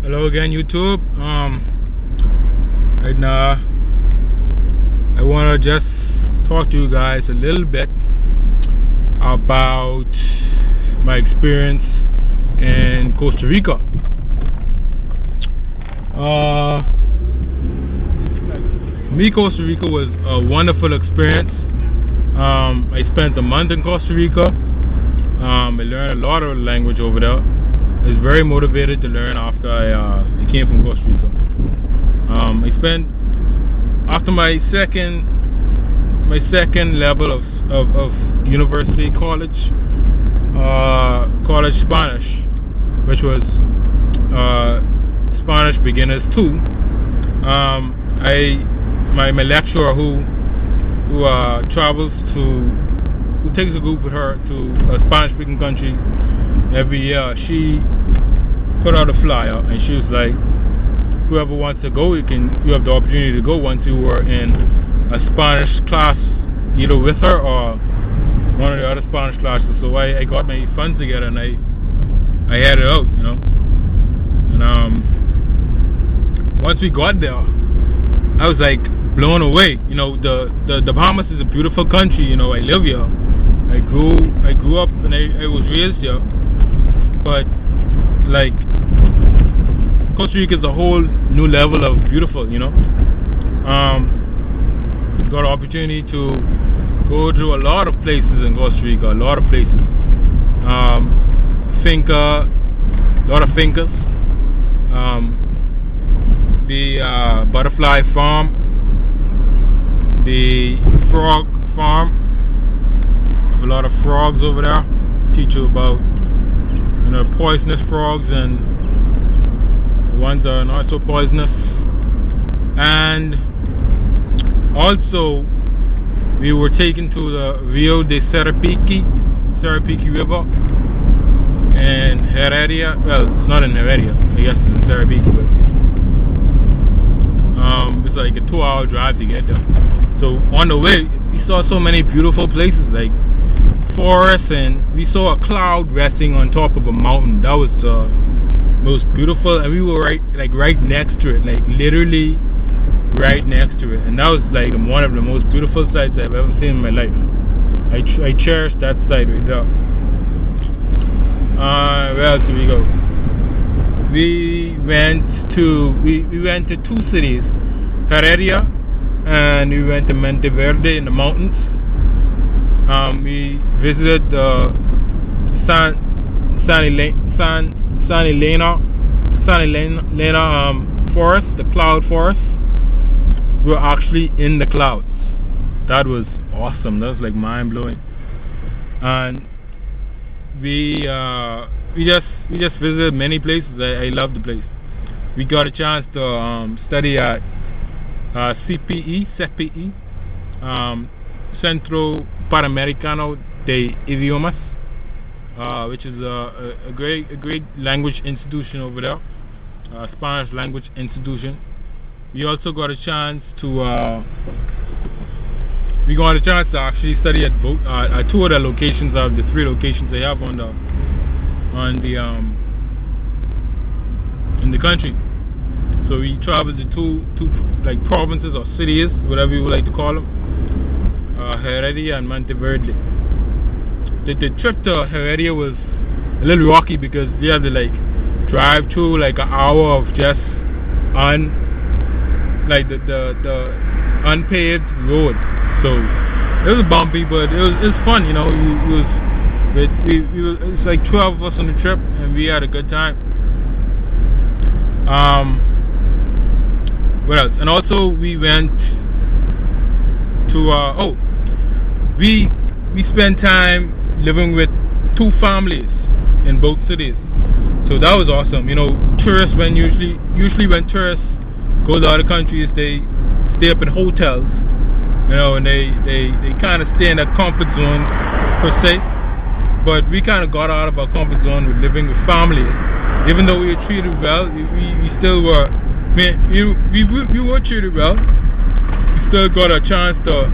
Hello again, YouTube. Right now, I want to just talk to you guys a little bit about my experience in Costa Rica. Costa Rica was a wonderful experience. I spent a month in Costa Rica. I learned a lot of language over there. I was very motivated to learn after I came from Costa Rica. I spent, after my second level of university college Spanish, which was Spanish Beginners 2. My lecturer who takes a group with her to a Spanish-speaking country every year, she put out a flyer and she was like, whoever wants to go, you have the opportunity to go once you were in a Spanish class, either with her or one of the other Spanish classes. So I got my funds together and I headed out, you know. And once we got there, I was like blown away. You know, the Bahamas is a beautiful country. You know, I live here. I grew up and I was raised here. But like Costa Rica is a whole new level of beautiful, you know. Got an opportunity to go to a lot of places in Costa Rica, a lot of places. A lot of fincas. The butterfly farm, the frog farm. A lot of frogs over there. Teach you about, you know, poisonous frogs and ones that are not so poisonous. And also we were taken to the Rio de Sarapiqui River in Heredia. Well, it's not in Heredia, I guess it's in Sarapiqui, but it's like a 2-hour drive to get there. So on the way we saw so many beautiful places, like forest, and we saw a cloud resting on top of a mountain. That was the most beautiful, and we were right next to it, like literally right next to it, and that was like one of the most beautiful sights I've ever seen in my life. I cherish that sight right there. Where else did we go? We went to 2 cities, Heredia, and we went to Monteverde in the mountains. We visited the San Elena forest, the cloud forest. We were actually in the clouds. That was awesome. That was like mind blowing. And we just visited many places. I love the place. We got a chance to study at CPE, Centro Panamericano de Idiomas, which is a great language institution over there, Spanish language institution. We also got a chance to actually study at 2 of the locations of the 3 locations they have in the country. So we traveled to two like provinces or cities, whatever you would like to call them, Heredia and Monteverde. The trip to Heredia was a little rocky because we had to like drive through like an hour of just the unpaved road. So it was bumpy, but it was fun, you know. It was like 12 of us on the trip, and we had a good time. What else? And also we went to we spent time living with 2 families in both cities. So that was awesome. You know, tourists usually when tourists go to other countries, they stay up in hotels, you know, and they kind of stay in their comfort zone per se. But we kind of got out of our comfort zone with living with families. Even though we were treated well, we still were. We were treated well. We still got a chance to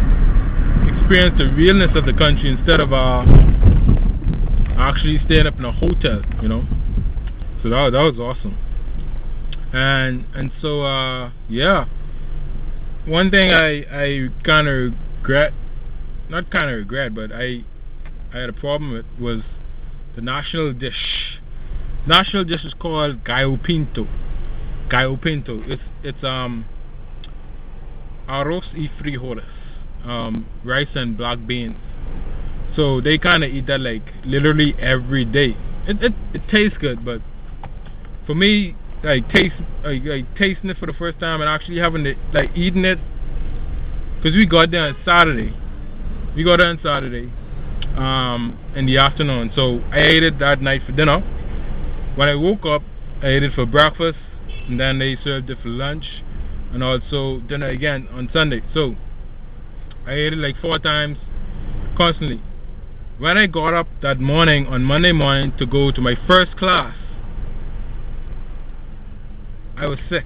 experience the realness of the country instead of actually staying up in a hotel, you know. So that was awesome. And so yeah, one thing I kind of regret, not kind of regret, but I had a problem with was the national dish. National dish is called gallo pinto. Gallo pinto. It's arroz y frijoles, rice and black beans. So they kind of eat that like literally every day. It tastes good, but for me, like tasting it for the first time and actually having it, like eating it, because we got there on Saturday. We got there on Saturday, in the afternoon. So I ate it that night for dinner. When I woke up, I ate it for breakfast, and then they served it for lunch, and also dinner again on Sunday. So I ate it like 4 times constantly. When I got up that morning on Monday morning to go to my first class, I was sick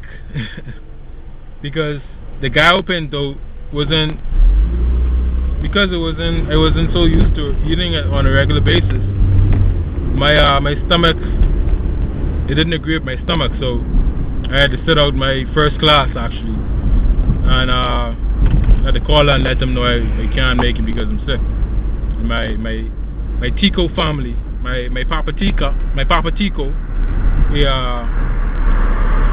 because the gallo pinto wasn't, because I wasn't so used to eating it on a regular basis. My stomach, it didn't agree with my stomach, so I had to sit out my first class actually, and I had to call and let them know I can't make it because I'm sick. My Tico family, my Papa Tico,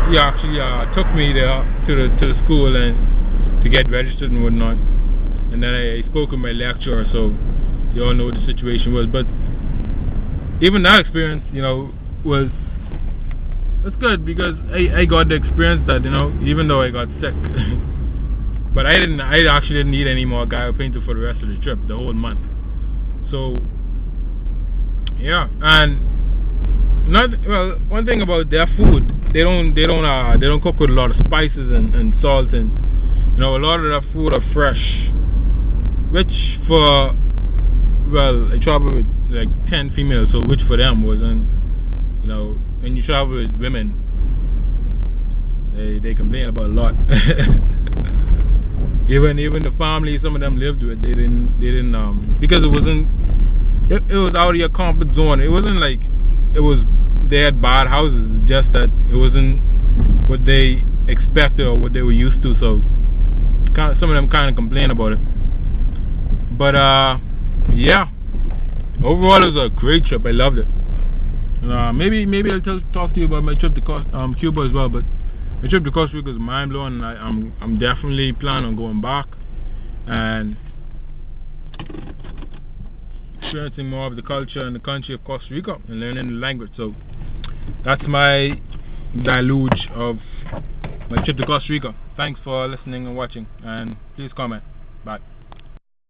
he actually took me there to the school and to get registered and whatnot. And then I spoke with my lecturer, so you all know what the situation was. But even that experience, you know, it's good because I got the experience that, you know, even though I got sick, but I actually didn't eat any more gallo pinto for the rest of the trip, the whole month. So yeah, and one thing about their food, they don't cook with a lot of spices and salt, and you know, a lot of their food are fresh, which for, well, I traveled with like 10 females, so which for them wasn't, you know, when you travel with women, they complain about a lot. even the family some of them lived with, they didn't because it was out of your comfort zone. It wasn't like they had bad houses, it's just that it wasn't what they expected or what they were used to, so some of them kind of complain about it. But yeah, overall it was a great trip. I loved it. Maybe I'll talk to you about my trip to Cuba as well, but my trip to Costa Rica is mind blowing, and I'm definitely planning on going back and experiencing more of the culture and the country of Costa Rica and learning the language. So that's my deluge of my trip to Costa Rica. Thanks for listening and watching, and please comment. Bye.